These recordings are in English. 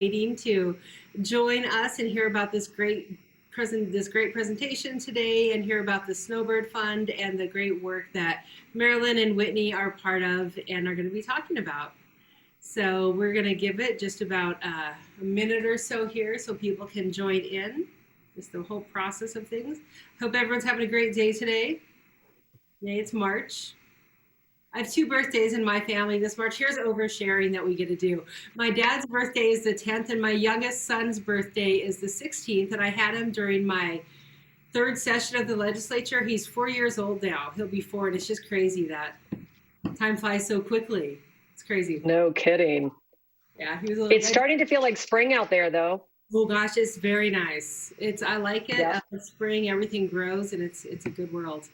waiting to join us and hear about this great presentation today and hear about the Snowbird Fund and the great work that Marilyn and Whitney are part of and are going to be talking about. So we're going to give it just about a minute or so here so people can join in. Just the whole process of things. Hope everyone's having a great day today. Yay, it's March. I have two birthdays in my family this March. Here's oversharing that we get to do. My dad's birthday is the 10th, and my youngest son's birthday is the 16th, and I had him during my third session of the legislature. He's 4 years old now. He'll be 4, and it's just crazy that time flies so quickly. It's crazy. No kidding. Yeah, he was a little It's starting to feel like spring out there, though. Oh gosh, it's very nice. I like it. Yeah. Spring, everything grows, and it's a good world.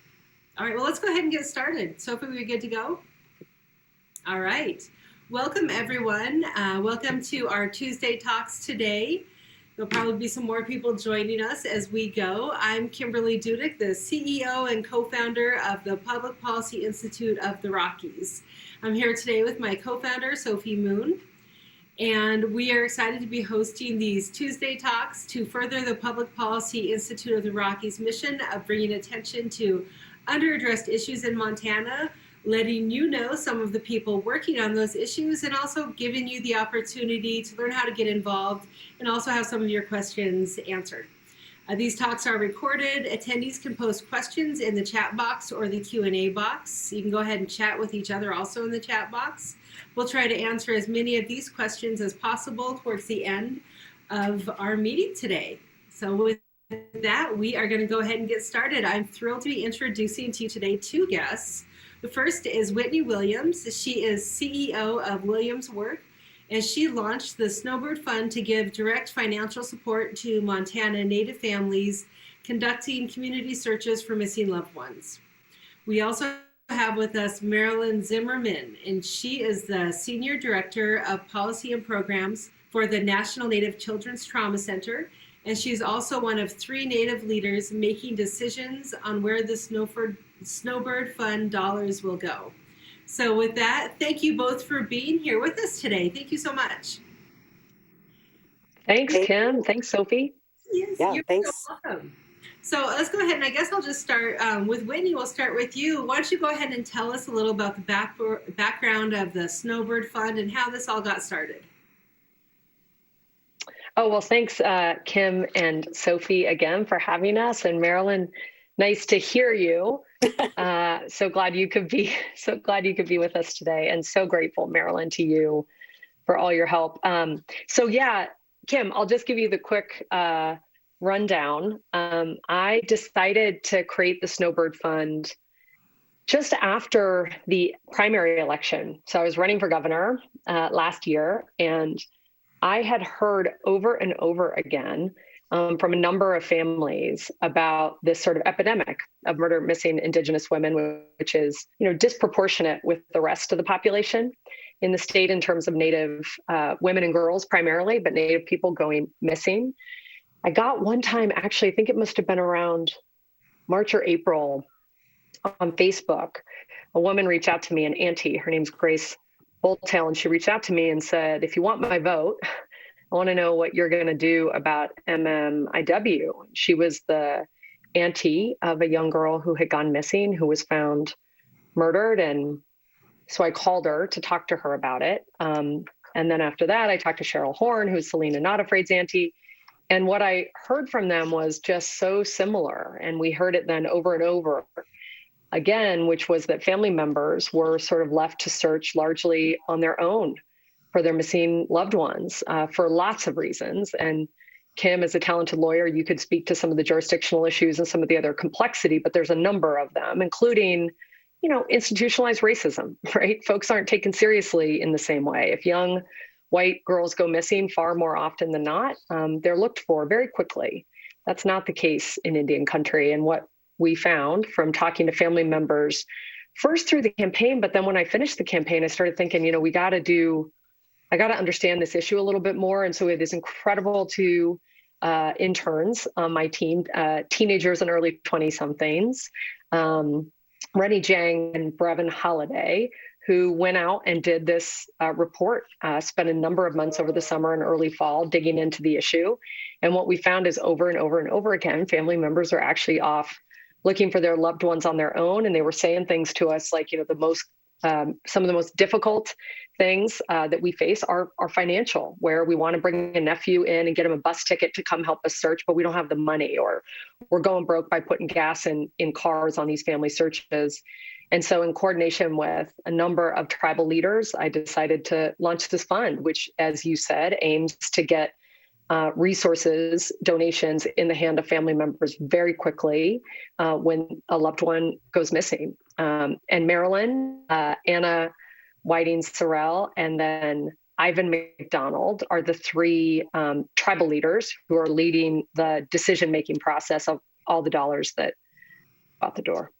All right, well, let's go ahead and get started. Sophie, we're good to go? All right. Welcome, everyone. Welcome to our Tuesday Talks today. There'll probably be some more people joining us as we go. I'm Kimberly Dudick, the CEO and co-founder of the Public Policy Institute of the Rockies. I'm here today with my co-founder, Sophie Moon. And we are excited to be hosting these Tuesday Talks to further the Public Policy Institute of the Rockies mission of bringing attention to underaddressed issues in Montana, letting you know some of the people working on those issues, and also giving you the opportunity to learn how to get involved and also have some of your questions answered. These talks are recorded. Attendees can post questions in the chat box or the Q&A box. You can go ahead and chat with each other also in the chat box. We'll try to answer as many of these questions as possible towards the end of our meeting today. So with that, we are going to go ahead and get started. I'm thrilled to be introducing to you today two guests. The first is Whitney Williams. She is CEO of Williams Work, and she launched the Snowbird Fund to give direct financial support to Montana Native families conducting community searches for missing loved ones. We also have with us Marilyn Zimmerman, and she is the Senior Director of Policy and Programs for the National Native Children's Trauma Center, and she's also one of 3 Native leaders making decisions on where the Snowbird Fund dollars will go. So with that, thank you both for being here with us today. Thank you so much. Thanks, Kim. Thanks, Sophie. Yes, yeah, you're thanks. so welcome. So let's go ahead, and I guess I'll just start with Whitney. We'll start with you. Why don't you go ahead and tell us a little about the background of the Snowbird Fund and how this all got started. Oh, well, thanks, Kim and Sophie, again, for having us. And Marilyn, nice to hear you. So glad you could be with us today, and so grateful, Marilyn, to you for all your help. So yeah, Kim, I'll just give you the quick rundown. I decided to create the Snowbird Fund just after the primary election. So I was running for governor last year, and I had heard over and over again from a number of families about this sort of epidemic of murder missing Indigenous women, which is, disproportionate with the rest of the population in the state in terms of Native women and girls primarily, but Native people going missing. I got one time, actually, I think it must have been around March or April, on Facebook, a woman reached out to me, an auntie, her name's Grace Boltail, and she reached out to me and said, if you want my vote, I want to know what you're going to do about MMIW. She was the auntie of a young girl who had gone missing, who was found murdered. And so I called her to talk to her about it. And then after that, I talked to Cheryl Horn, who's Selena Not Afraid's auntie. And what I heard from them was just so similar. And we heard it then over and over again, which was that family members were sort of left to search largely on their own for their missing loved ones for lots of reasons. And Kim, as a talented lawyer, you could speak to some of the jurisdictional issues and some of the other complexity, but there's a number of them, including, institutionalized racism, right? Folks aren't taken seriously in the same way. If young white girls go missing, far more often than not, they're looked for very quickly. That's not the case in Indian country. And what we found from talking to family members first through the campaign, but then when I finished the campaign, I started thinking, I got to understand this issue a little bit more. And so it is incredible to interns on my team, teenagers and early 20-somethings, Rennie Jang and Brevin Holiday, who went out and did this report, spent a number of months over the summer and early fall digging into the issue. And what we found is over and over and over again, family members are actually off looking for their loved ones on their own. And they were saying things to us like, some of the most difficult things that we face are financial, where we want to bring a nephew in and get him a bus ticket to come help us search, but we don't have the money, or we're going broke by putting gas in cars on these family searches. And so in coordination with a number of tribal leaders, I decided to launch this fund, which, as you said, aims to get resources, donations in the hand of family members very quickly when a loved one goes missing. And Marilyn, Anna Whiting-Sorrell, and then Ivan McDonald are the three tribal leaders who are leading the decision-making process of all the dollars that out the door.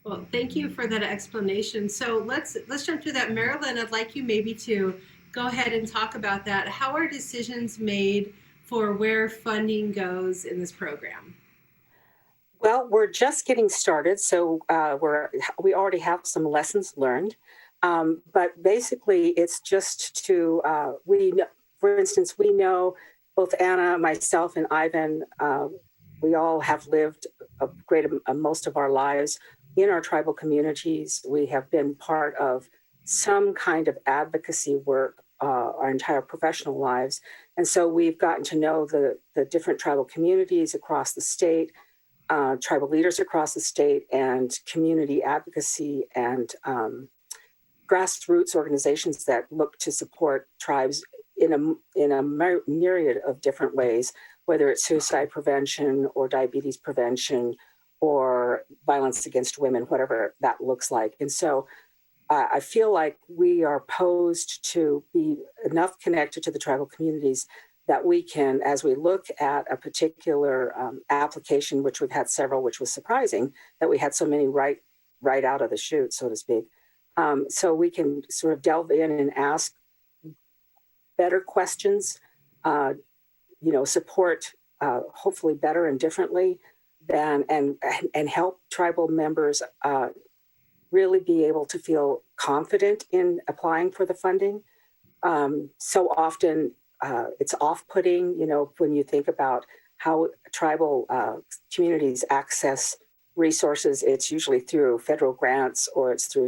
Well, thank you for that explanation. So let's jump to that. Marilyn, I'd like you maybe to go ahead and talk about that. How are decisions made for where funding goes in this program? Well, we're just getting started, so we already have some lessons learned. But basically, it's just to for instance, we know both Anna, myself, and Ivan. We all have lived most of our lives in our tribal communities. We have been part of some kind of advocacy work our entire professional lives. And so we've gotten to know the different tribal communities across the state, tribal leaders across the state, and community advocacy and grassroots organizations that look to support tribes in a myriad of different ways, whether it's suicide prevention or diabetes prevention or violence against women, whatever that looks like. And so I feel like we are posed to be enough connected to the tribal communities that we can, as we look at a particular application, which we've had several, which was surprising that we had so many right out of the chute, so to speak. So we can sort of delve in and ask better questions, support hopefully better and differently and help tribal members really be able to feel confident in applying for the funding. So often it's off-putting, when you think about how tribal communities access resources. It's usually through federal grants or it's through,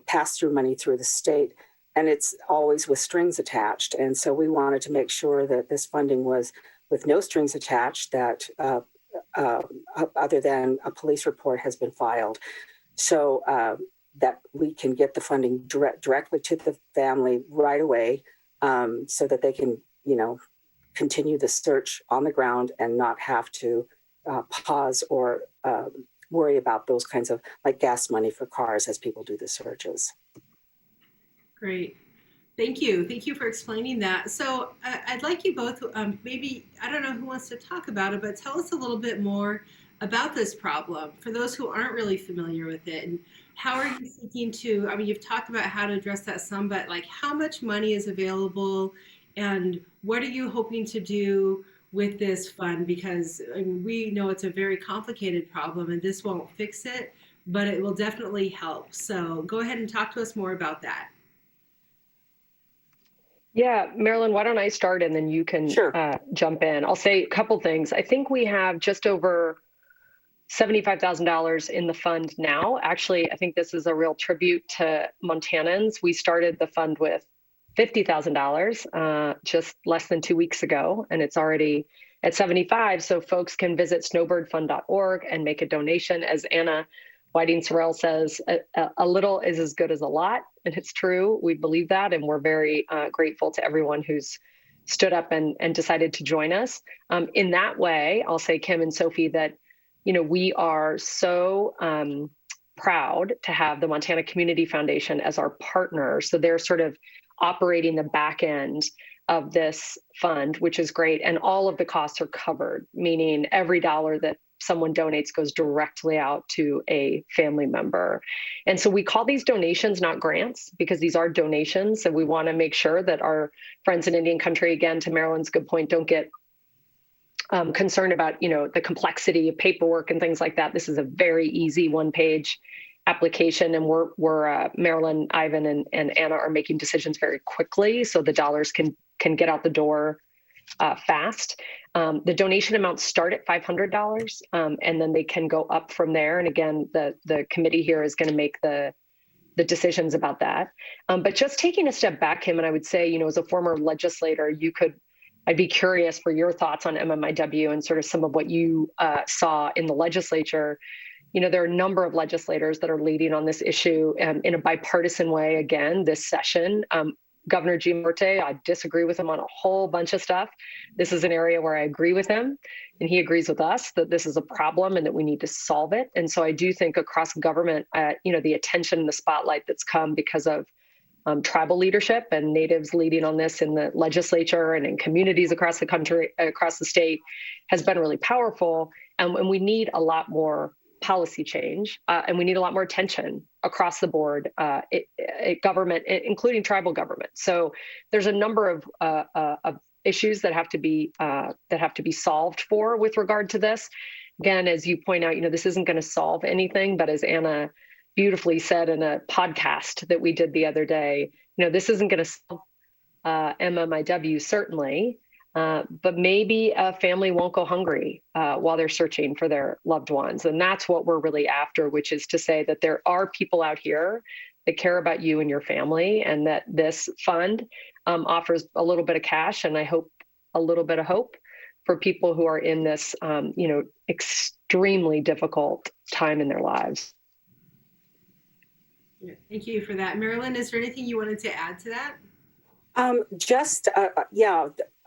pass-through money through the state. And it's always with strings attached. And so we wanted to make sure that this funding was with no strings attached, that other than a police report has been filed. So that we can get the funding directly to the family right away, so that they can, continue the search on the ground and not have to pause or worry about those kinds of like gas money for cars as people do the searches. Great. Thank you. Thank you for explaining that. So I'd like you both, maybe, I don't know who wants to talk about it, but tell us a little bit more about this problem for those who aren't really familiar with it. And how are you seeking to, you've talked about how to address that some, but like how much money is available and what are you hoping to do with this fund? Because we know it's a very complicated problem and this won't fix it, but it will definitely help. So go ahead and talk to us more about that. Yeah, Marilyn, why don't I start and then you can jump in. I'll say a couple things. I think we have just over $75,000 in the fund now. Actually, I think this is a real tribute to Montanans. We started the fund with $50,000 just less than 2 weeks ago, and it's already at 75. So folks can visit snowbirdfund.org and make a donation. As Anna Whiting-Sorrell says, a little is as good as a lot, and it's true. We believe that, and we're very grateful to everyone who's stood up and decided to join us. In that way, I'll say, Kim and Sophie, that we are so proud to have the Montana Community Foundation as our partner. So they're sort of operating the back end of this fund, which is great. And all of the costs are covered, meaning every dollar that someone donates goes directly out to a family member. And so we call these donations, not grants, because these are donations. And we want to make sure that our friends in Indian country, again, to Marilyn's good point, don't get concerned about, the complexity of paperwork and things like that. This is a very easy one-page application, and we're Marilyn, Ivan, and Anna are making decisions very quickly, so the dollars can get out the door fast. The donation amounts start at $500, and then they can go up from there. And again, the committee here is going to make the decisions about that. But just taking a step back, Kim, and I would say, as a former legislator, I'd be curious for your thoughts on MMIW and sort of some of what you saw in the legislature. There are a number of legislators that are leading on this issue in a bipartisan way again this session. Governor Giamorte, I disagree with him on a whole bunch of stuff. This is an area where I agree with him, and he agrees with us that this is a problem and that we need to solve it. And so I do think across government, the attention and the spotlight that's come because of tribal leadership and natives leading on this in the legislature and in communities across the country, across the state, has been really powerful. And we need a lot more policy change, and we need a lot more attention across the board, government, including tribal government. So there's a number of issues that have to be solved for with regard to this. Again, as you point out, this isn't going to solve anything, but as Anna beautifully said in a podcast that we did the other day, this isn't going to solve MMIW certainly. But maybe a family won't go hungry while they're searching for their loved ones. And that's what we're really after, which is to say that there are people out here that care about you and your family, and that this fund offers a little bit of cash, and I hope a little bit of hope for people who are in this, extremely difficult time in their lives. Yeah, thank you for that. Marilyn, is there anything you wanted to add to that?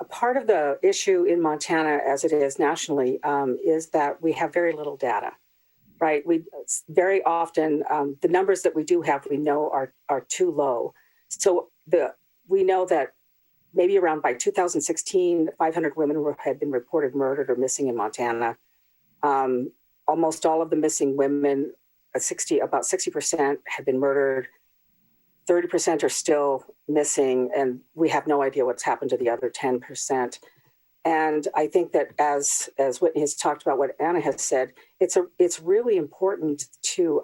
A part of the issue in Montana, as it is nationally, is that we have very little data, right? We very often, the numbers that we do have, we know are too low. So we know that maybe around by 2016, 500 women had been reported murdered or missing in Montana. Almost all of the missing women, about 60% had been murdered. 30% are still missing, and we have no idea what's happened to the other 10%. And I think that as Whitney has talked about, what Anna has said, it's really important to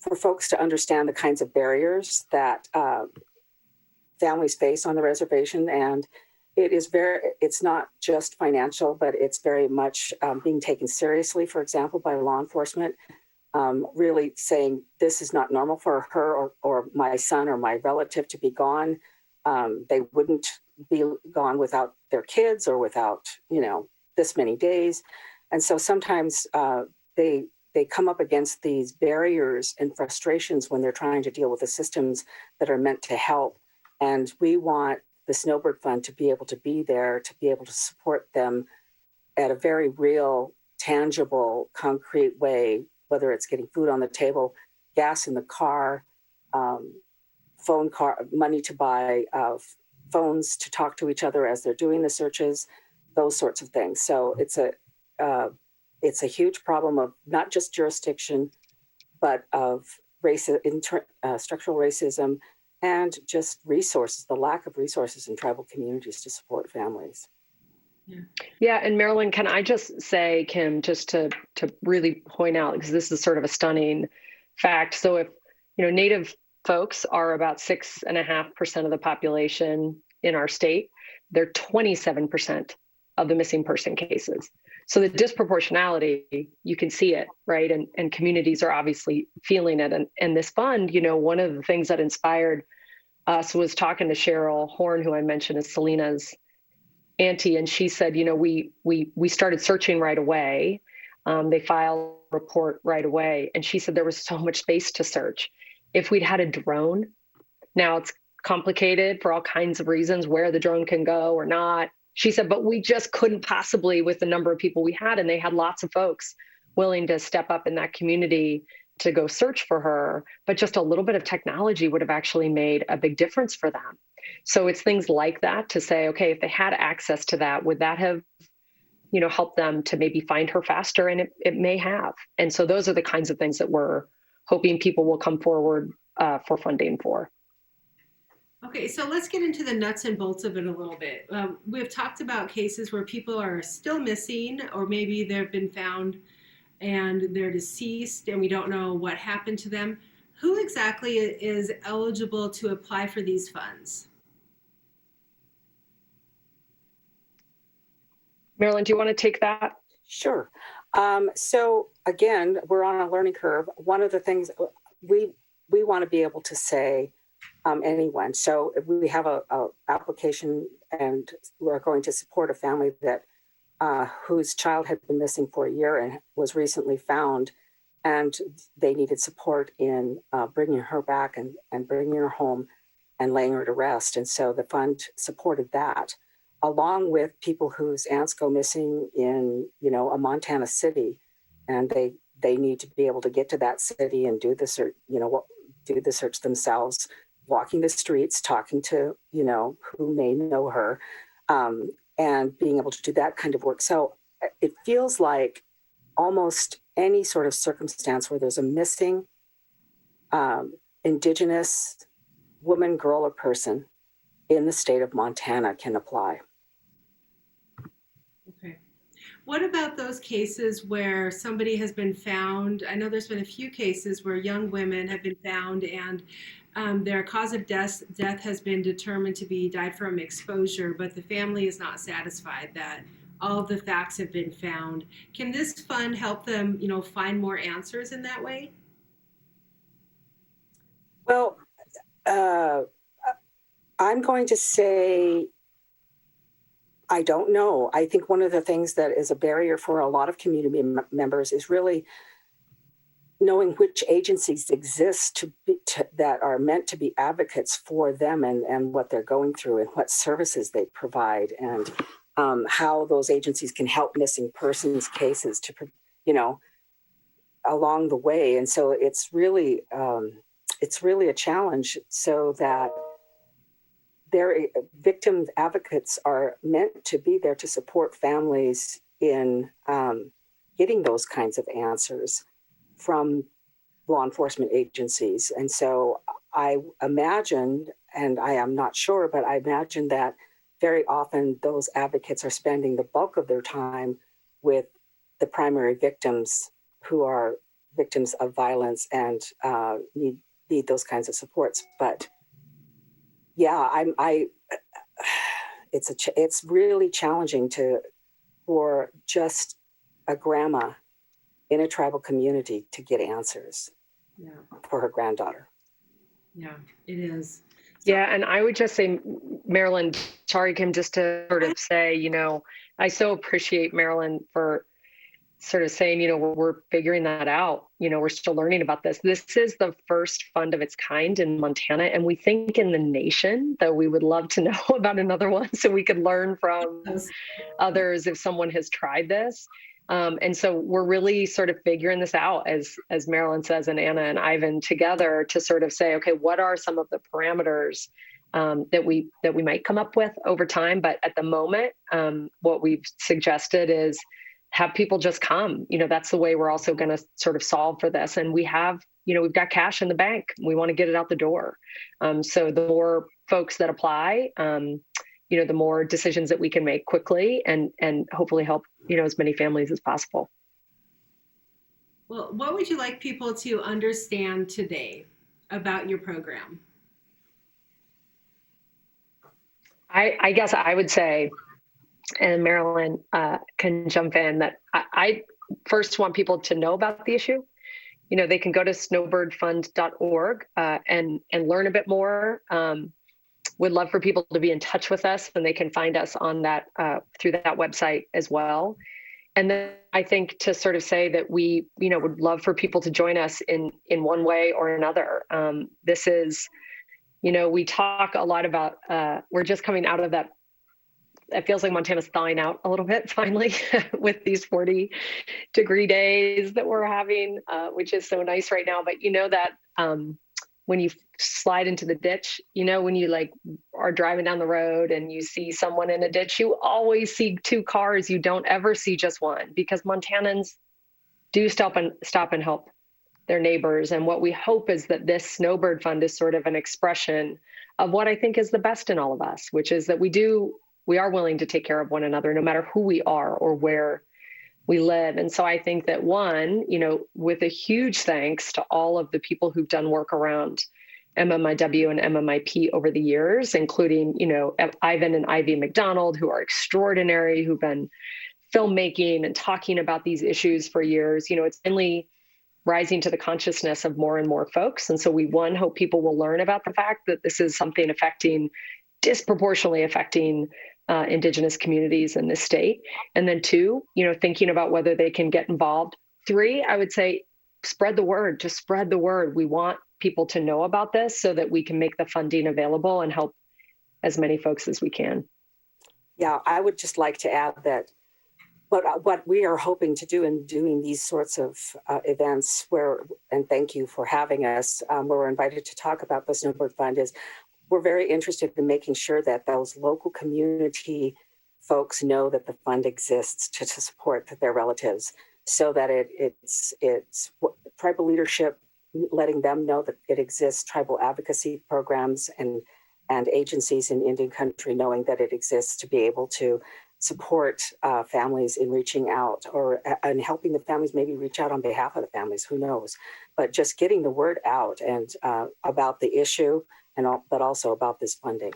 for folks to understand the kinds of barriers that families face on the reservation. And it's not just financial, but it's very much being taken seriously, for example, by law enforcement. Really saying this is not normal for her or my son or my relative to be gone. They wouldn't be gone without their kids or without, this many days. And so sometimes they come up against these barriers and frustrations when they're trying to deal with the systems that are meant to help. And we want the Snowbird Fund to be able to be there, to be able to support them at a very real, tangible, concrete way, whether it's getting food on the table, gas in the car, money to buy phones to talk to each other as they're doing the searches, those sorts of things. So it's a huge problem of not just jurisdiction, but of structural racism and just resources, the lack of resources in tribal communities to support families. Yeah, and Marilyn, can I just say, Kim, just to really point out, because this is sort of a stunning fact. So if, Native folks are about 6.5% of the population in our state, they're 27% of the missing person cases. So the disproportionality, you can see it, right? And communities are obviously feeling it. And this fund, one of the things that inspired us was talking to Cheryl Horn, who I mentioned is Selena's auntie, and she said, we started searching right away. They filed a report right away, and she said there was so much space to search. If we'd had a drone, now it's complicated for all kinds of reasons where the drone can go or not. She said, but we just couldn't possibly with the number of people we had, and they had lots of folks willing to step up in that community to go search for her. But just a little bit of technology would have actually made a big difference for them. So it's things like that to say, okay, if they had access to that, would that have, helped them to maybe find her faster? And it may have. And so those are the kinds of things that we're hoping people will come forward for funding for. Okay, so let's get into the nuts and bolts of it a little bit. We've talked about cases where people are still missing, or maybe they've been found and they're deceased and we don't know what happened to them. Who exactly is eligible to apply for these funds? Marilyn, do you want to take that? Sure. So again, we're on a learning curve. One of the things we want to be able to say anyone. So if we have a application and we're going to support a family that whose child had been missing for a year and was recently found, and they needed support in bringing her back and bringing her home and laying her to rest. And so the fund supported that, along with people whose aunts go missing in, a Montana city, and they need to be able to get to that city and do the search, do the search themselves, walking the streets, talking to, who may know her, and being able to do that kind of work. So it feels like almost any sort of circumstance where there's a missing Indigenous woman, girl, or person in the state of Montana can apply. Okay. What about those cases where somebody has been found? I know there's been a few cases where young women have been found and their cause of death has been determined to be died from exposure, but the family is not satisfied that all of the facts have been found. Can this fund help them, find more answers in that way? Well, I'm going to say, I don't know. I think one of the things that is a barrier for a lot of community members is really knowing which agencies exist that are meant to be advocates for them and what they're going through and what services they provide, and how those agencies can help missing persons cases to, along the way. And so it's really a challenge, so that their victim advocates are meant to be there to support families in getting those kinds of answers from law enforcement agencies. And so I imagine, and I am not sure, but I imagine that very often those advocates are spending the bulk of their time with the primary victims who are victims of violence and need those kinds of supports. But yeah, it's really challenging for just a grandma in a tribal community to get answers for her granddaughter. Yeah, it is. Yeah, and I would just say, Marilyn, sorry, Kim, just to sort of say, I so appreciate Marilyn for sort of saying, we're figuring that out. We're still learning about this. This is the first fund of its kind in Montana, and we think in the nation, though we would love to know about another one so we could learn from others if someone has tried this. And so we're really sort of figuring this out, as Marilyn says, and Anna and Ivan together, to sort of say, okay, what are some of the parameters that we might come up with over time? But at the moment, what we've suggested is have people just come. That's the way we're also going to sort of solve for this. And we have, we've got cash in the bank. We want to get it out the door. So the more folks that apply, the more decisions that we can make quickly and hopefully help, as many families as possible. Well, what would you like people to understand today about your program? I guess I would say, and Marilyn can jump in, that I first want people to know about the issue. They can go to snowbirdfund.org and learn a bit more. Would love for people to be in touch with us, and they can find us on that through that website as well. And then I think to sort of say that we, would love for people to join us in one way or another. This is, we talk a lot about, we're just coming out of that. It feels like Montana's thawing out a little bit finally with these 40-degree days that we're having, which is so nice right now. But that when you slide into the ditch, when you are driving down the road and you see someone in a ditch, you always see two cars. You don't ever see just one, because Montanans do stop and help their neighbors. And what we hope is that this Snowbird Fund is sort of an expression of what I think is the best in all of us, which is that we are willing to take care of one another, no matter who we are or where we live. And so I think that one, with a huge thanks to all of the people who've done work around MMIW and MMIP over the years, including, Ivan and Ivy McDonald, who are extraordinary, who've been filmmaking and talking about these issues for years. It's only rising to the consciousness of more and more folks. And so we, one, hope people will learn about the fact that this is something disproportionately affecting Indigenous communities in this state. And then two, thinking about whether they can get involved. Three, I would say, spread the word, just spread the word. We want people to know about this so that we can make the funding available and help as many folks as we can. Yeah, I would just like to add that what we are hoping to do in doing these sorts of events and thank you for having us, where we're invited to talk about the Snowbird Fund, is we're very interested in making sure that those local community folks know that the fund exists to support their relatives, so that it's tribal leadership, letting them know that it exists, tribal advocacy programs and agencies in Indian country knowing that it exists to be able to support families in reaching out and helping the families maybe reach out on behalf of the families, who knows. But just getting the word out and about the issue, but also about this funding.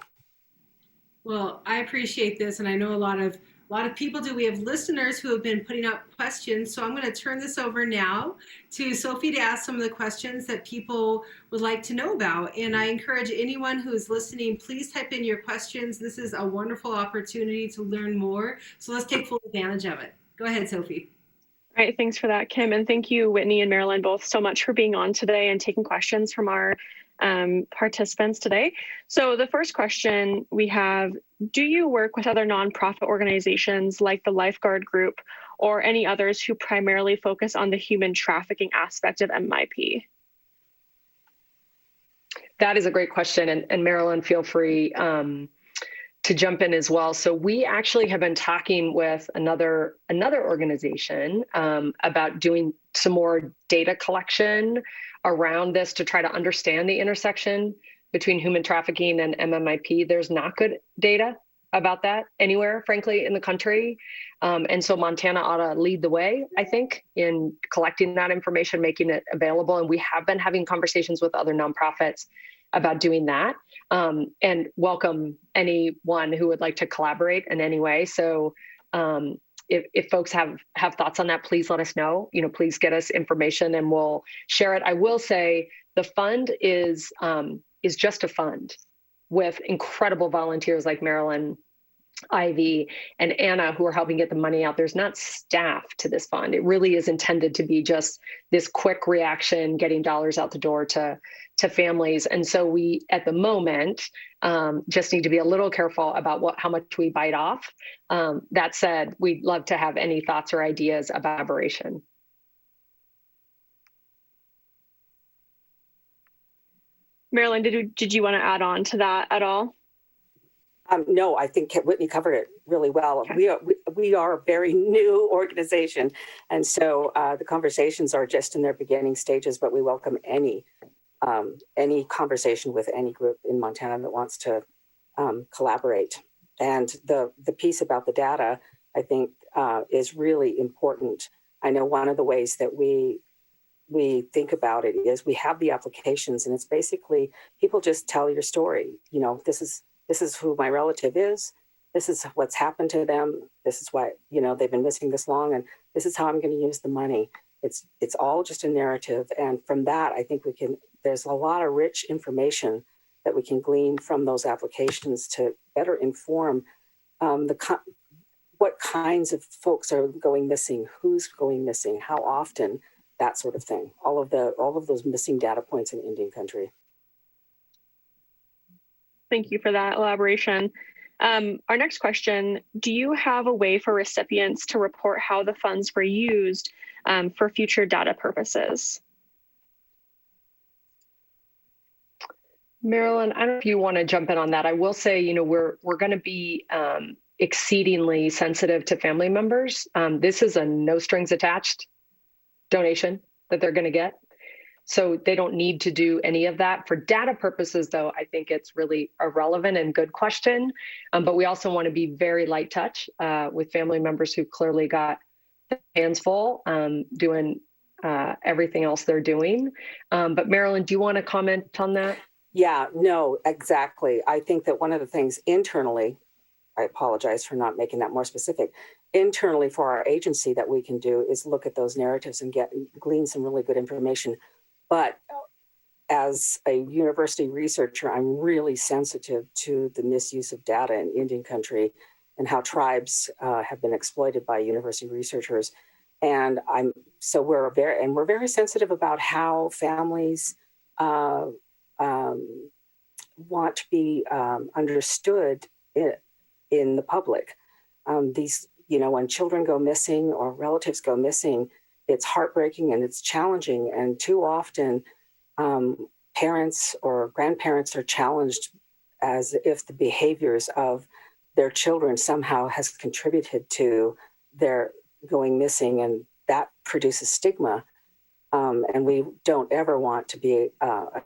Well, I appreciate this, and I know a lot of people do. We have listeners who have been putting up questions, so I'm going to turn this over now to Sophie to ask some of the questions that people would like to know about. And I encourage anyone who is listening, please type in your questions. This is a wonderful opportunity to learn more, so let's take full advantage of it. Go ahead, Sophie. All right, thanks for that, Kim, and thank you, Whitney and Marilyn, both so much for being on today and taking questions from our participants today. So the first question we have, do you work with other nonprofit organizations like the Lifeguard Group or any others who primarily focus on the human trafficking aspect of MIP? That is a great question. And Marilyn, feel free to jump in as well. So we actually have been talking with another organization about doing some more data collection around this to try to understand the intersection between human trafficking and MMIP. There's not good data about that anywhere, frankly, in the country. And so Montana ought to lead the way, I think, in collecting that information, making it available. And we have been having conversations with other nonprofits about doing that, and welcome anyone who would like to collaborate in any way. So if folks have thoughts on that, please let us know. Please get us information and we'll share it. I will say the fund is just a fund with incredible volunteers like Marilyn, Ivy, and Anna, who are helping get the money out. There's not staff to this fund. It really is intended to be just this quick reaction, getting dollars out the door to families. And so we, at the moment, just need to be a little careful about how much we bite off. That said, we'd love to have any thoughts or ideas about collaboration. Marilyn, did you want to add on to that at all? No, I think Whitney covered it really well. Okay. We are a very new organization, and so the conversations are just in their beginning stages. But we welcome any conversation with any group in Montana that wants to collaborate. And the piece about the data, I think, is really important. I know one of the ways that we think about it is we have the applications, and it's basically people just tell your story. This is who my relative is. This is what's happened to them. This is why, they've been missing this long, and this is how I'm going to use the money. It's all just a narrative. And from that, I think there's a lot of rich information that we can glean from those applications to better inform what kinds of folks are going missing, who's going missing, how often, that sort of thing. All of those missing data points in Indian country. Thank you for that elaboration. Our next question, do you have a way for recipients to report how the funds were used for future data purposes? Marilyn, I don't know if you want to jump in on that. I will say, we're going to be exceedingly sensitive to family members. This is a no strings attached donation that they're going to get. So they don't need to do any of that. For data purposes, though, I think it's really a relevant and good question. But we also want to be very light touch with family members who clearly got hands full doing everything else they're doing. But Marilyn, do you want to comment on that? Yeah, no, exactly. I think that one of the things internally, I apologize for not making that more specific, internally for our agency that we can do is look at those narratives and glean some really good information. But as a university researcher, I'm really sensitive to the misuse of data in Indian country and how tribes have been exploited by university researchers. And we're very sensitive about how families want to be understood in the public. When children go missing or relatives go missing, it's heartbreaking and it's challenging. And too often, parents or grandparents are challenged as if the behaviors of their children somehow has contributed to their going missing, and that produces stigma. And we don't ever want to be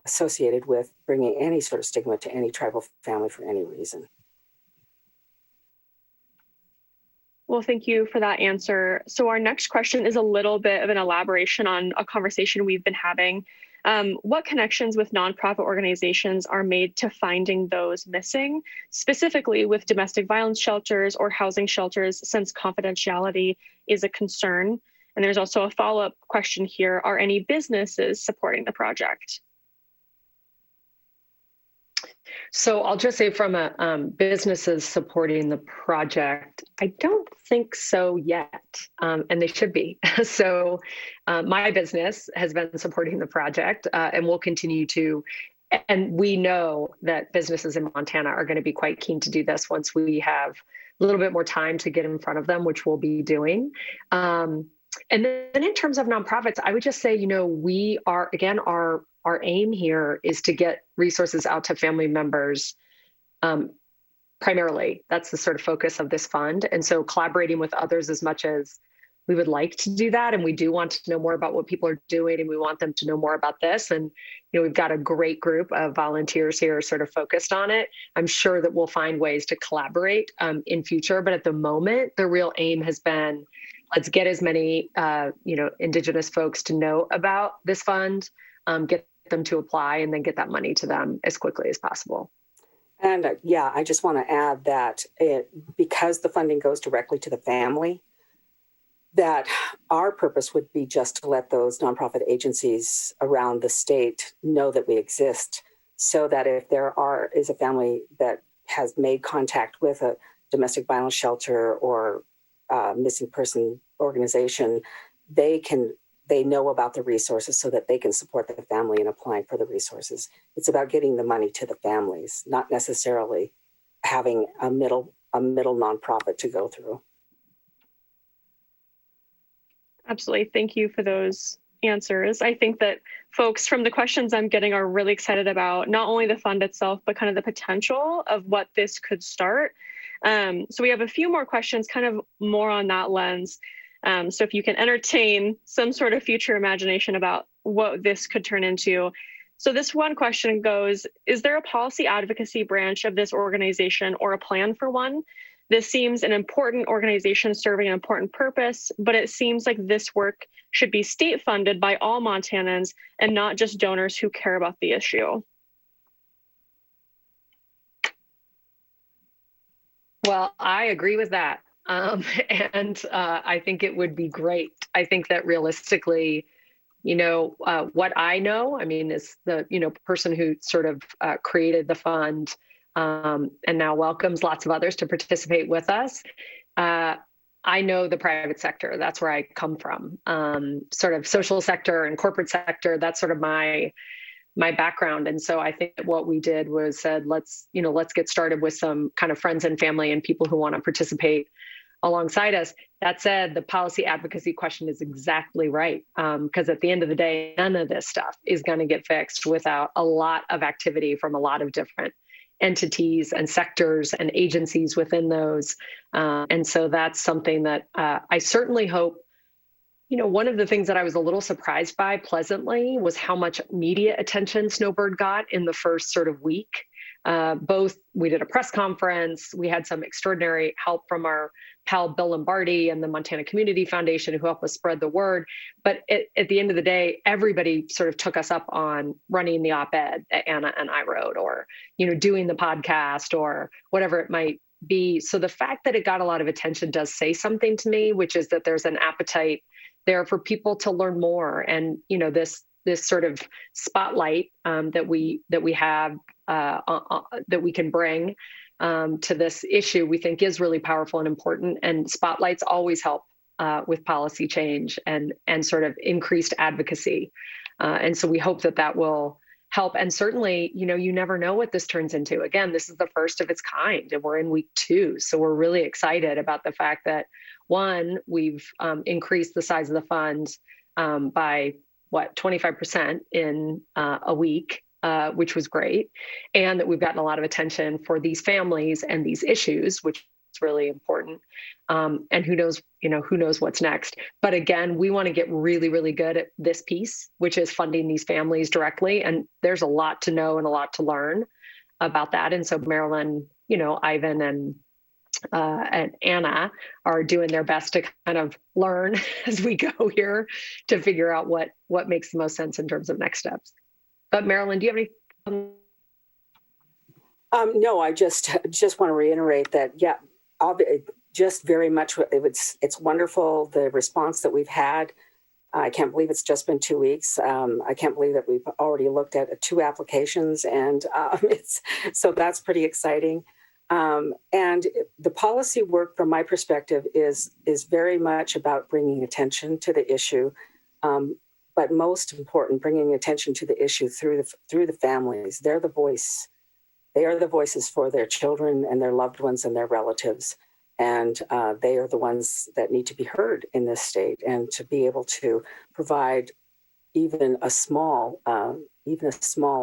associated with bringing any sort of stigma to any tribal family for any reason. Well, thank you for that answer. So our next question is a little bit of an elaboration on a conversation we've been having. What connections with nonprofit organizations are made to finding those missing, specifically with domestic violence shelters or housing shelters, since confidentiality is a concern? And there's also a follow-up question here. Are any businesses supporting the project? So I'll just say from a businesses supporting the project, I don't think so yet, and they should be. So my business has been supporting the project and will continue to. And we know that businesses in Montana are going to be quite keen to do this once we have a little bit more time to get in front of them, which we'll be doing. And then in terms of nonprofits, I would just say, we are, again, our aim here is to get resources out to family members. Primarily, that's the sort of focus of this fund. And so collaborating with others as much as we would like to do that. And we do want to know more about what people are doing, and we want them to know more about this. And, we've got a great group of volunteers here sort of focused on it. I'm sure that we'll find ways to collaborate in future. But at the moment, the real aim has been, let's get as many, Indigenous folks to know about this fund, get them to apply, and then get that money to them as quickly as possible. And I just want to add that because the funding goes directly to the family, that our purpose would be just to let those nonprofit agencies around the state know that we exist, so that if there is a family that has made contact with a domestic violence shelter or missing person organization, they know about the resources so that they can support the family in applying for the resources. It's about getting the money to the families, not necessarily having a middle nonprofit to go through. Absolutely. Thank you for those answers. I think that folks, from the questions I'm getting, are really excited about not only the fund itself, but kind of the potential of what this could start. So we have a few more questions kind of more on that lens. So if you can entertain some sort of future imagination about what this could turn into. So this one question goes, is there a policy advocacy branch of this organization or a plan for one? This seems an important organization serving an important purpose, but it seems like this work should be state funded by all Montanans and not just donors who care about the issue. Well, I agree with that. And I think it would be great. I think that realistically, what I know, is the, person who sort of created the fund and now welcomes lots of others to participate with us. I know the private sector. That's where I come from. Sort of social sector and corporate sector. That's sort of my background. And so I think that what we did was said, let's get started with some kind of friends and family and people who want to participate alongside us. That said, the policy advocacy question is exactly right. Because at the end of the day, none of this stuff is going to get fixed without a lot of activity from a lot of different entities and sectors and agencies within those. And so that's something that I certainly hope. One of the things that I was a little surprised by pleasantly was how much media attention Snowbird got in the first sort of week. both, we did a press conference. We had some extraordinary help from our pal Bill Lombardi and the Montana Community Foundation, who helped us spread the word. But at the end of the day, everybody sort of took us up on running the op-ed that Anna and I wrote, or, doing the podcast, or whatever it might be. So the fact that it got a lot of attention does say something to me, which is that there's an appetite there for people to learn more. And, this sort of spotlight that we have that we can bring to this issue, we think is really powerful and important. And spotlights always help with policy change and sort of increased advocacy. And so we hope that will help. And certainly, you never know what this turns into. Again, this is the first of its kind, and we're in week 2. So we're really excited about the fact that, one, we've increased the size of the fund by 25% in a week, which was great. And that we've gotten a lot of attention for these families and these issues, which is really important. And who knows what's next. But again, we want to get really, really good at this piece, which is funding these families directly. And there's a lot to know and a lot to learn about that. And so Marilyn, Ivan and Anna are doing their best to kind of learn as we go here to figure out what makes the most sense in terms of next steps. But Marilyn, do you have any? No, I just want to reiterate that, just very much, it's wonderful, the response that we've had. I can't believe it's just been 2 weeks. I can't believe that we've already looked at 2 applications, and so that's pretty exciting. And the policy work, from my perspective, is very much about bringing attention to the issue, but most important, bringing attention to the issue through the families. They're the voice. They are the voices for their children and their loved ones and their relatives, and they are the ones that need to be heard in this state. And to be able to provide even a small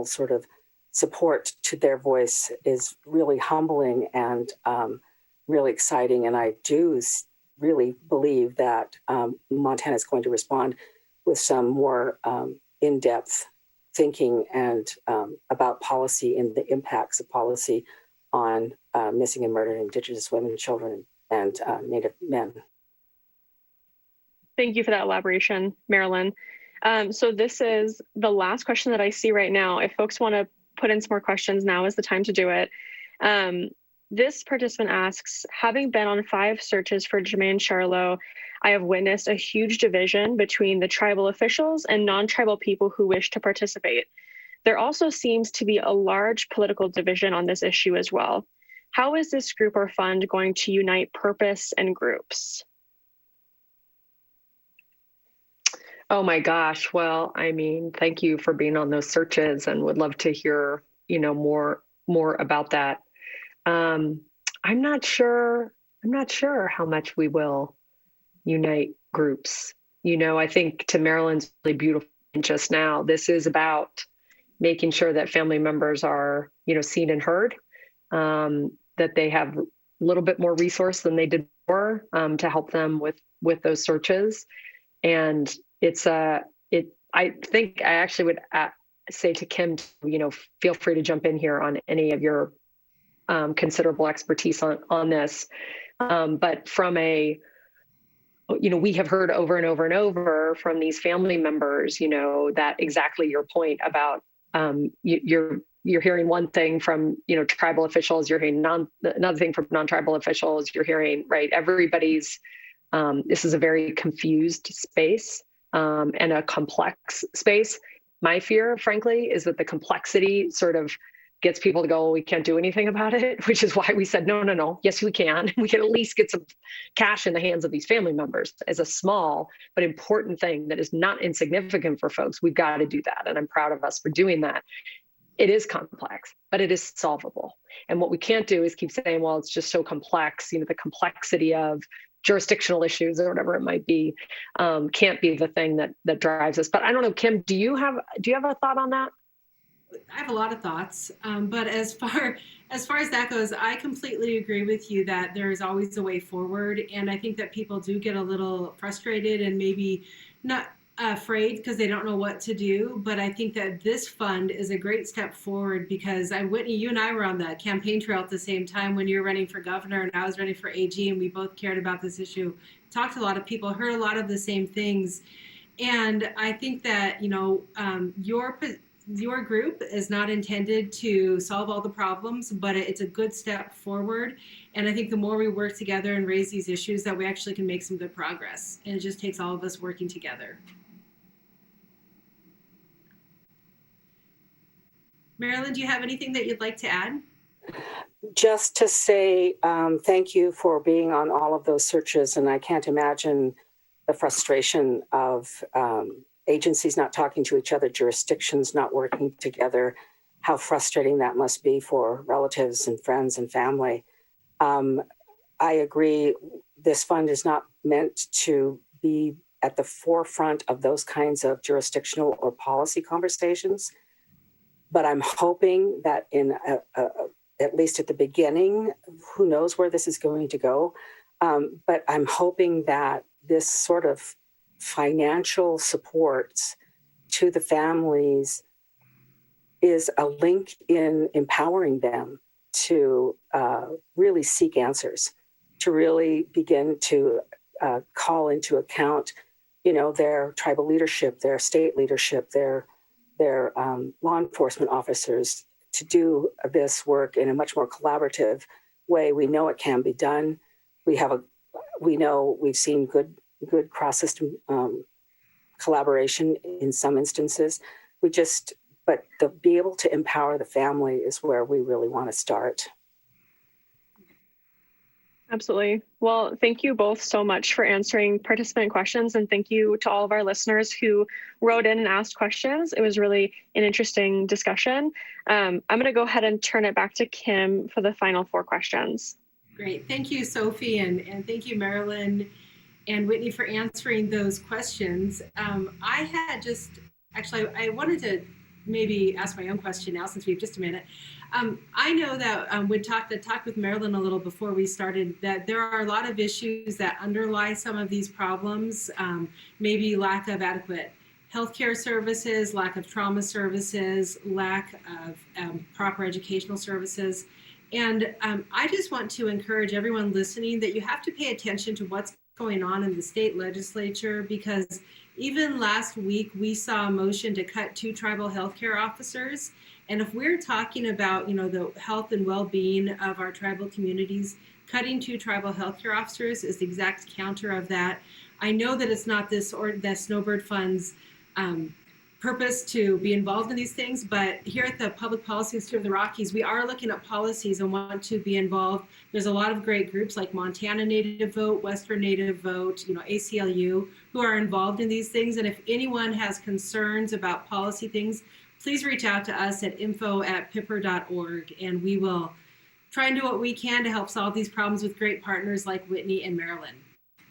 sort of support to their voice is really humbling and really exciting. And I do really believe that Montana is going to respond with some more in-depth thinking and about policy and the impacts of policy on missing and murdered Indigenous women, children, and Native men. Thank you for that elaboration, Marilyn. So this is the last question that I see right now. If folks want to put in some more questions, now is the time to do it. This participant asks, having been on 5 searches for Jermaine Charlo, I have witnessed a huge division between the tribal officials and non-tribal people who wish to participate. There also seems to be a large political division on this issue as well. How is this group or fund going to unite purpose and groups? Oh my gosh. Well, thank you for being on those searches, and would love to hear, more about that. I'm not sure how much we will unite groups. I think, to Marilyn's really beautiful point just now, this is about making sure that family members are, seen and heard, that they have a little bit more resource than they did before to help them with those searches. And I think I actually would say to Kim, feel free to jump in here on any of your considerable expertise on this. But from we have heard over and over and over from these family members, that exactly your point about you're hearing one thing from, tribal officials, you're hearing another thing from non-tribal officials, you're hearing, right, everybody's, this is a very confused space. And a complex space. My fear, frankly, is that the complexity sort of gets people to go, well, we can't do anything about it, which is why we said, no, yes, we can. We can at least get some cash in the hands of these family members as a small but important thing that is not insignificant for folks. We've got to do that. And I'm proud of us for doing that. It is complex, but it is solvable. And what we can't do is keep saying, well, it's just so complex, the complexity of jurisdictional issues or whatever it might be, can't be the thing that drives us. But I don't know, Kim, do you have a thought on that? I have a lot of thoughts, but as far as that goes, I completely agree with you that there is always a way forward, and I think that people do get a little frustrated and maybe not afraid because they don't know what to do. But I think that this fund is a great step forward because Whitney, you and I were on the campaign trail at the same time when you were running for governor and I was running for AG, and we both cared about this issue. Talked to a lot of people, heard a lot of the same things. And I think that, your group is not intended to solve all the problems, but it's a good step forward. And I think the more we work together and raise these issues, that we actually can make some good progress. And it just takes all of us working together. Marilyn, do you have anything that you'd like to add? Just to say thank you for being on all of those searches. And I can't imagine the frustration of agencies not talking to each other, jurisdictions not working together, how frustrating that must be for relatives and friends and family. I agree, this fund is not meant to be at the forefront of those kinds of jurisdictional or policy conversations, but I'm hoping that at least at the beginning, who knows where this is going to go, but I'm hoping that this sort of financial support to the families is a link in empowering them to really seek answers, to really begin to call into account, their tribal leadership, their state leadership, their law enforcement officers, to do this work in a much more collaborative way. We know it can be done. We've seen good cross-system collaboration in some instances. But to be able to empower the family is where we really want to start. Absolutely. Well, thank you both so much for answering participant questions. And thank you to all of our listeners who wrote in and asked questions. It was really an interesting discussion. I'm going to go ahead and turn it back to Kim for the final 4 questions. Great. Thank you, Sophie. And thank you, Marilyn and Whitney, for answering those questions. I wanted to maybe ask my own question now since we have just a minute. I know that we talked with Marilyn a little before we started that there are a lot of issues that underlie some of these problems, maybe lack of adequate healthcare services, lack of trauma services, lack of proper educational services. And I just want to encourage everyone listening that you have to pay attention to what's going on in the state legislature, because even last week we saw a motion to cut 2 tribal healthcare officers. And if we're talking about, the health and well-being of our tribal communities, cutting 2 tribal healthcare officers is the exact counter of that. I know that it's not the Snowbird Fund's purpose to be involved in these things, but here at the Public Policy Institute of the Rockies, we are looking at policies and want to be involved. There's a lot of great groups like Montana Native Vote, Western Native Vote, ACLU, who are involved in these things. And if anyone has concerns about policy things, please reach out to us at info@pipper.org, and we will try and do what we can to help solve these problems with great partners like Whitney and Marilyn.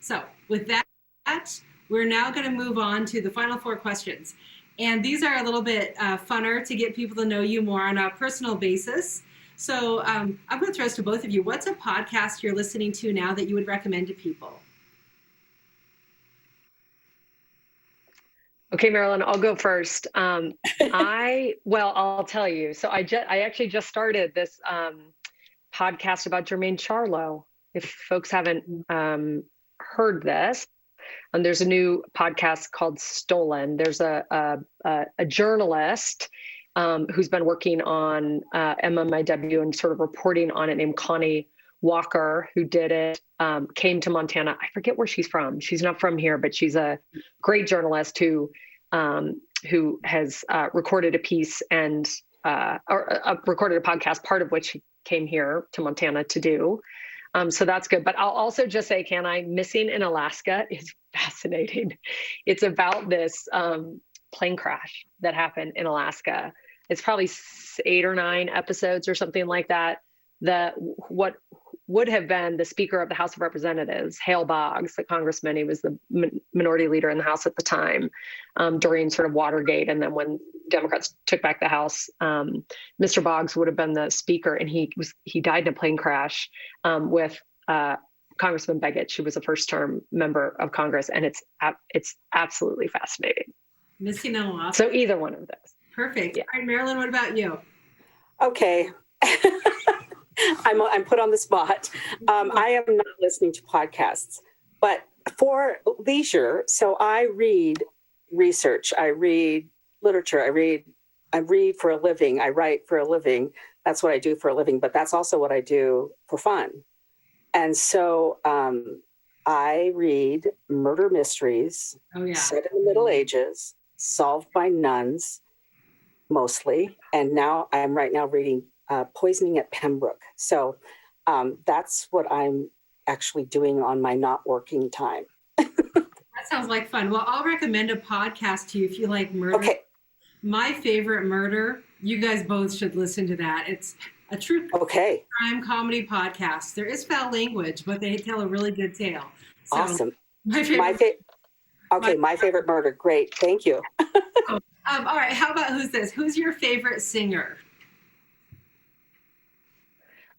So with that, we're now going to move on to the final 4 questions. And these are a little bit funner to get people to know you more on a personal basis. So I'm going to throw this to both of you. What's a podcast you're listening to now that you would recommend to people? Okay, Marilyn, I'll go first. I'll tell you. So I actually just started this podcast about Jermaine Charlo. If folks haven't heard this, there's a new podcast called Stolen. There's a journalist who's been working on MMIW and sort of reporting on it, named Connie Walker, who did it, came to Montana. I forget where she's from. She's not from here, but she's a great journalist who has recorded a piece and recorded a podcast, part of which he came here to Montana to do. So that's good. But I'll also just say, Missing in Alaska is fascinating. It's about this plane crash that happened in Alaska. It's probably 8 or 9 episodes or something like that. What would have been the Speaker of the House of Representatives, Hale Boggs, the congressman, he was the minority leader in the House at the time, during sort of Watergate. And then when Democrats took back the House, Mr. Boggs would have been the Speaker, and he died in a plane crash with Congressman Beggett. She was a first-term member of Congress, and it's absolutely fascinating. Missing out a lot. So either one of those. Perfect. Yeah. All right, Marilyn, what about you? Okay. I'm put on the spot. I am not listening to podcasts, but for leisure, so I read research, I read literature, I read for a living, I write for a living. That's what I do for a living, but that's also what I do for fun. And so I read murder mysteries set in the Middle Ages, solved by nuns mostly. And now I'm right now reading Poisoning at Pembroke. So that's what I'm actually doing on my not working time. That sounds like fun. Well, I'll recommend a podcast to you if you like murder. Okay. My favorite murder, you guys both should listen to that. It's a true crime comedy podcast. There is foul language, but they tell a really good tale. So awesome. My favorite murder. Great. Thank you. All right. How about who's this? Who's your favorite singer?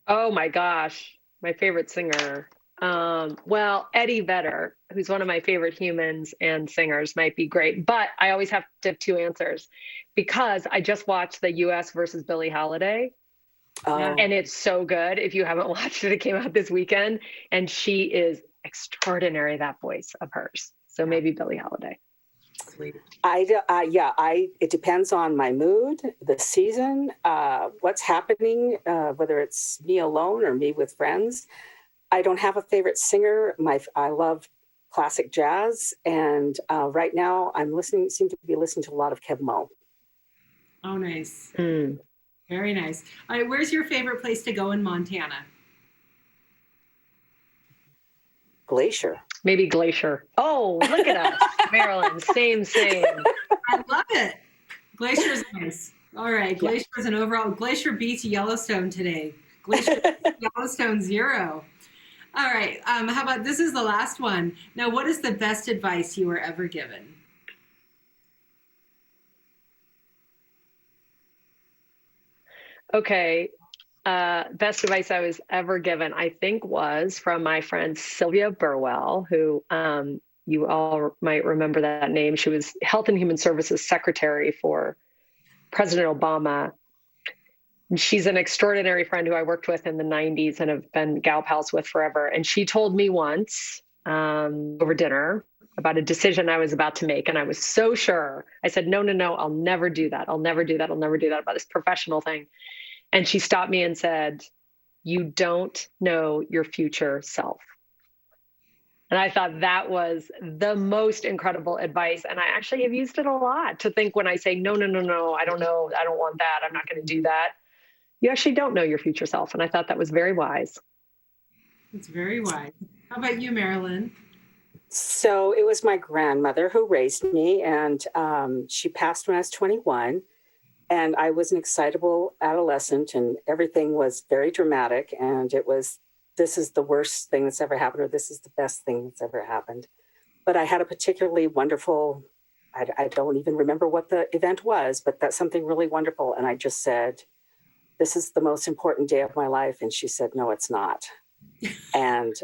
Oh my gosh, my favorite singer. Well, Eddie Vedder, who's one of my favorite humans and singers, might be great. But I always have to have two answers because I just watched the US versus Billie Holiday. And it's so good. If you haven't watched it, it came out this weekend. And she is extraordinary, that voice of hers. So maybe Billie Holiday. Sweet. It depends on my mood, the season, what's happening, whether it's me alone or me with friends. I don't have a favorite singer. I love classic jazz, and right now seem to be listening to a lot of Kev Mo. Oh, nice. Very nice. All right, where's your favorite place to go in Montana? Glacier. Maybe Glacier. Oh, look at us, Maryland. Same. I love it. Glacier's nice. All right, Glacier's an overall. Glacier beats Yellowstone today. Glacier beats Yellowstone 0. All right. How about this is the last one. Now, what is the best advice you were ever given? Okay. Best advice I was ever given, I think, was from my friend Sylvia Burwell, who you all might remember that name. She was Health and Human Services Secretary for President Obama. And she's an extraordinary friend who I worked with in the 90s and have been gal pals with forever. And she told me once over dinner about a decision I was about to make. And I was so sure. I said, no, I'll never do that. I'll never do that about this professional thing. And she stopped me and said, you don't know your future self. And I thought that was the most incredible advice. And I actually have used it a lot to think when I say, no, I don't know. I don't want that. I'm not going to do that. You actually don't know your future self. And I thought that was very wise. It's very wise. How about you, Marilyn? So it was my grandmother who raised me, and she passed when I was 21. And I was an excitable adolescent, and everything was very dramatic. And it was, this is the worst thing that's ever happened, or this is the best thing that's ever happened. But I had a particularly wonderful, I don't even remember what the event was, but that's something really wonderful. And I just said, this is the most important day of my life. And she said, no, it's not. And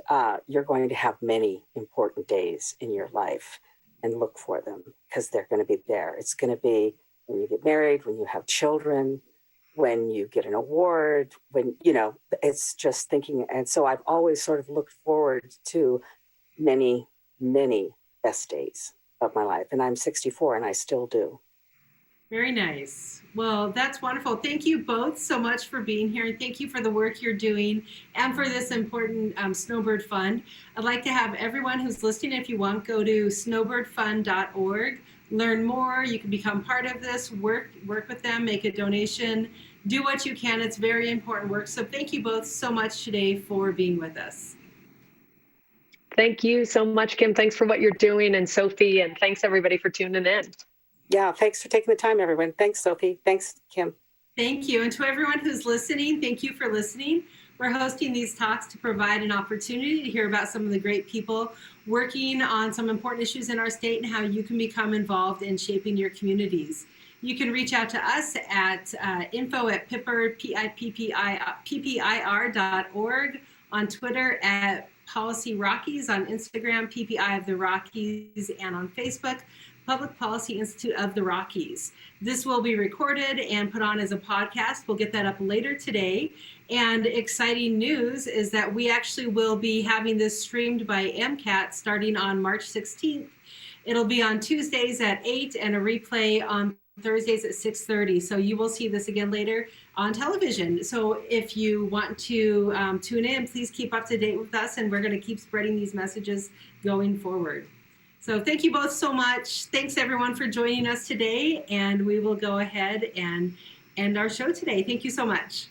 you're going to have many important days in your life, and look for them, because they're going to be there. It's going to be when you get married, when you have children, when you get an award, when, it's just thinking. And so I've always sort of looked forward to many, many best days of my life. And I'm 64 and I still do. Very nice. Well, that's wonderful. Thank you both so much for being here. And thank you for the work you're doing and for this important Snowbird Fund. I'd like to have everyone who's listening, if you want, go to snowbirdfund.org. Learn more. You can become part of this, work with them, make a donation, do what you can. It's very important work. So thank you both so much today for being with us. Thank you so much, Kim. Thanks for what you're doing, and Sophie, and thanks everybody for tuning in. Yeah, thanks for taking the time, everyone. Thanks, Sophie. Thanks, Kim. Thank you. And to everyone who's listening, thank you for listening. We're hosting these talks to provide an opportunity to hear about some of the great people working on some important issues in our state and how you can become involved in shaping your communities. You can reach out to us at info@pippir.org, on Twitter at Policy Rockies on Instagram, PPI of the Rockies, and on Facebook, Public Policy Institute of the Rockies. This will be recorded and put on as a podcast. We'll get that up later today. And exciting news is that we actually will be having this streamed by MCAT starting on March 16th. It'll be on Tuesdays at 8 and a replay on Thursdays at 6:30. So you will see this again later on television. So if you want to tune in, please keep up to date with us, and we're going to keep spreading these messages going forward. So thank you both so much. Thanks everyone for joining us today, and we will go ahead and end our show today. Thank you so much.